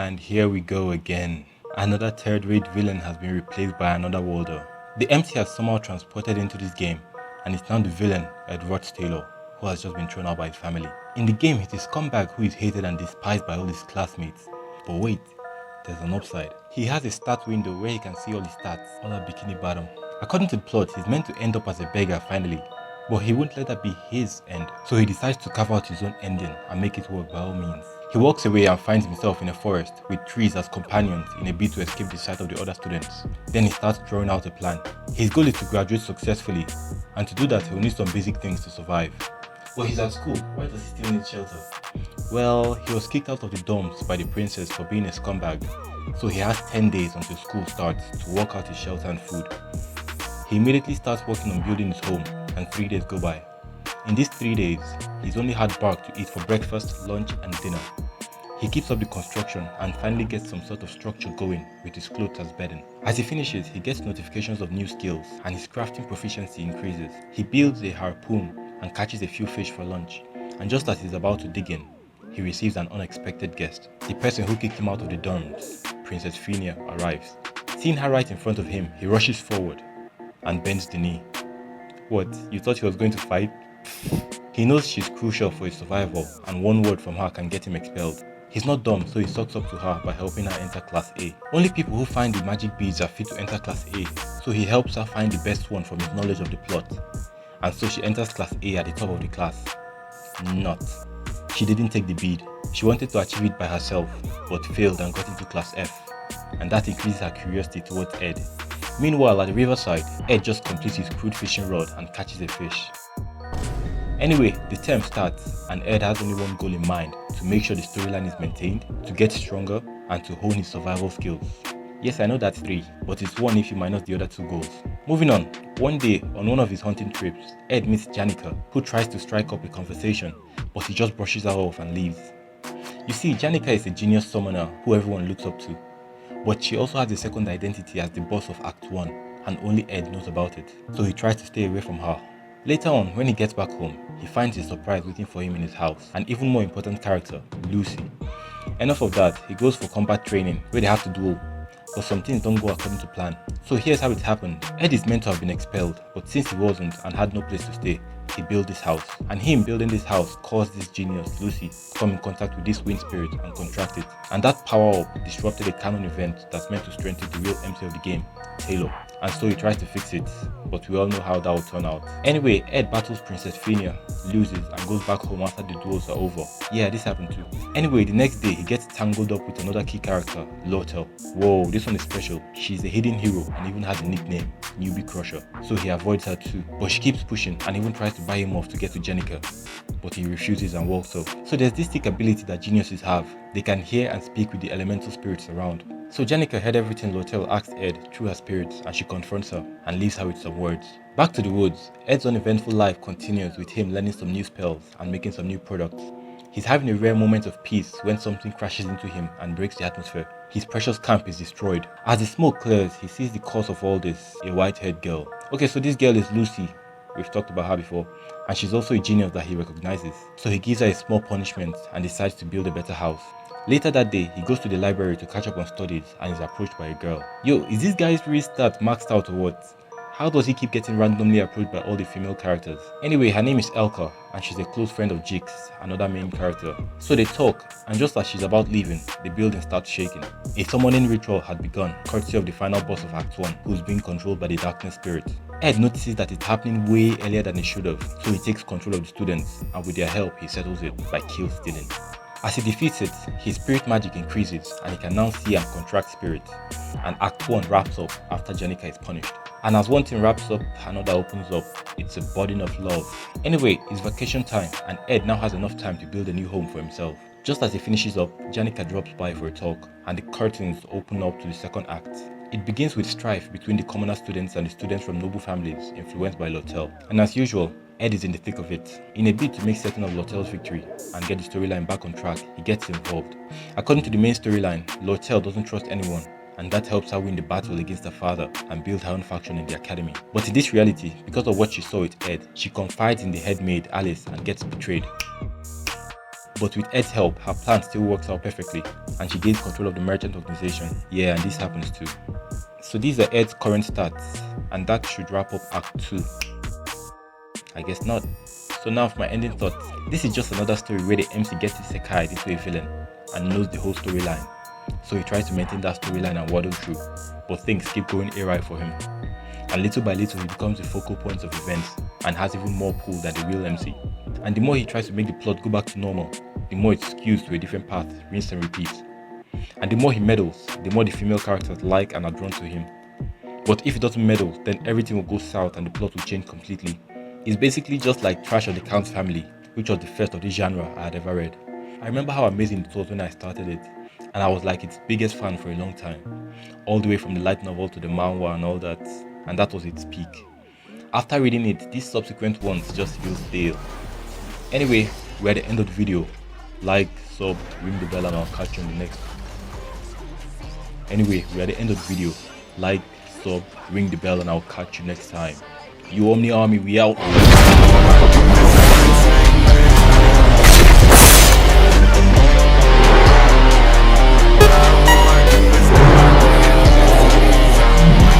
And here we go again. Another third-rate villain has been replaced by another Waldo. The MC has somehow transported into this game, and it's now the villain, Edward Taylor, who has just been thrown out by his family. In the game, he's a scumbag who is hated and despised by all his classmates. But wait, there's an upside. He has a stat window where he can see all his stats, all at Bikini Bottom. According to the plot, he's meant to end up as a beggar finally, but he won't let that be his end, so he decides to carve out his own ending and make it work by all means. He walks away and finds himself in a forest with trees as companions in a bid to escape the sight of the other students. Then he starts drawing out a plan. His goal is to graduate successfully, and to do that he will need some basic things to survive. But he's at school, why does he still need shelter? Well, he was kicked out of the dorms by the princess for being a scumbag, so he has 10 days until school starts to work out his shelter and food. He immediately starts working on building his home, and 3 days go by. In these 3 days, he's only had bark to eat for breakfast, lunch and dinner. He keeps up the construction and finally gets some sort of structure going with his clothes as bedding. As he finishes, he gets notifications of new skills and his crafting proficiency increases. He builds a harpoon and catches a few fish for lunch, and just as he's about to dig in, he receives an unexpected guest. The person who kicked him out of the dorms, Princess Phineas, arrives. Seeing her right in front of him, he rushes forward and bends the knee. What, you thought he was going to fight? He knows she's crucial for his survival and one word from her can get him expelled. He's not dumb, so he sucks up to her by helping her enter Class A. Only people who find the magic beads are fit to enter Class A, so he helps her find the best one from his knowledge of the plot. And so she enters Class A at the top of the class. Not. She didn't take the bead. She wanted to achieve it by herself, but failed and got into Class F. And that increases her curiosity towards Ed. Meanwhile, at the riverside, Ed just completes his crude fishing rod and catches a fish. Anyway, the term starts and Ed has only one goal in mind: to make sure the storyline is maintained, to get stronger, and to hone his survival skills. Yes, I know that's 3, but it's 1 if you minus the other 2 goals. Moving on, one day on one of his hunting trips, Ed meets Janica, who tries to strike up a conversation, but he just brushes her off and leaves. You see, Janica is a genius summoner who everyone looks up to, but she also has a second identity as the boss of Act 1, and only Ed knows about it, so he tries to stay away from her. Later on, when he gets back home, he finds a surprise waiting for him in his house, an even more important character, Lucy. Enough of that, he goes for combat training, where they have to duel, but some things don't go according to plan. So here's how it happened. Ed is meant to have been expelled, but since he wasn't and had no place to stay, he built this house. And him building this house caused this genius, Lucy, to come in contact with this wind spirit and contract it. And that power-up disrupted a canon event that's meant to strengthen the real MC of the game, Taylor. And so he tries to fix it, but we all know how that will turn out. Anyway, Ed battles Princess Phineas, loses, and goes back home after the duels are over. Yeah, this happened too. Anyway, the next day, he gets tangled up with another key character, Lortel. Whoa, this one is special. She's a hidden hero and even has a nickname, Newbie Crusher. So he avoids her too, but she keeps pushing and even tries to buy him off to get to Janica, but he refuses and walks off. So there's this thick ability that geniuses have. They can hear and speak with the elemental spirits around. So Janica heard everything Lortel asked Ed through her spirits, and she confronts her and leaves her with some words. Back to the woods, Ed's uneventful life continues with him learning some new spells and making some new products. He's having a rare moment of peace when something crashes into him and breaks the atmosphere. His precious camp is destroyed. As the smoke clears, he sees the cause of all this, a white-haired girl. Okay, so this girl is Lucy. We've talked about her before, and she's also a genius that he recognizes. So he gives her a small punishment and decides to build a better house. Later that day, he goes to the library to catch up on studies and is approached by a girl. Yo, is this guy's real stat maxed out or what? How does he keep getting randomly approached by all the female characters? Anyway, her name is Elka, and she's a close friend of Jix, another main character. So they talk, and just as she's about leaving, the building starts shaking. A summoning ritual had begun, courtesy of the final boss of Act 1, who's being controlled by the darkness spirit. Ed notices that it's happening way earlier than it should have, so he takes control of the students, and with their help, he settles it by kill stealing. As he defeats it, his spirit magic increases and he can now see and contract spirits. And Act 1 wraps up after Janica is punished. And as one thing wraps up, another opens up. It's a burden of love. Anyway, it's vacation time and Ed now has enough time to build a new home for himself. Just as he finishes up, Janica drops by for a talk and the curtains open up to the second act. It begins with strife between the commoner students and the students from noble families influenced by Lortel. And as usual, Ed is in the thick of it. In a bid to make certain of Lortel's victory and get the storyline back on track, he gets involved. According to the main storyline, Lortel doesn't trust anyone, and that helps her win the battle against her father and build her own faction in the academy. But in this reality, because of what she saw with Ed, she confides in the head maid Alice and gets betrayed. But with Ed's help, her plan still works out perfectly, and she gains control of the merchant organization. Yeah, and this happens too. So these are Ed's current stats, and that should wrap up Act 2. I guess not. So now for my ending thoughts, this is just another story where the MC gets isekai'd into a villain and knows the whole storyline. So he tries to maintain that storyline and waddle through, but things keep going awry for him. And little by little he becomes the focal point of events and has even more pull than the real MC. And the more he tries to make the plot go back to normal, the more it skews to a different path, rinse and repeat. And the more he meddles, the more the female characters like and are drawn to him. But if he doesn't meddle, then everything will go south and the plot will change completely. It's basically just like Trash of the Count Family, which was the first of this genre I had ever read. I remember how amazing it was when I started it, and I was like its biggest fan for a long time. All the way from the light novel to the manhwa and all that, and that was its peak. After reading it, these subsequent ones just feel stale. Anyway, we're at the end of the video. Like, sub, ring the bell, and I'll catch you on the next. Anyway, we're at the end of the video. Like, sub, ring the bell, and I'll catch you next time. You Omni Army, we out.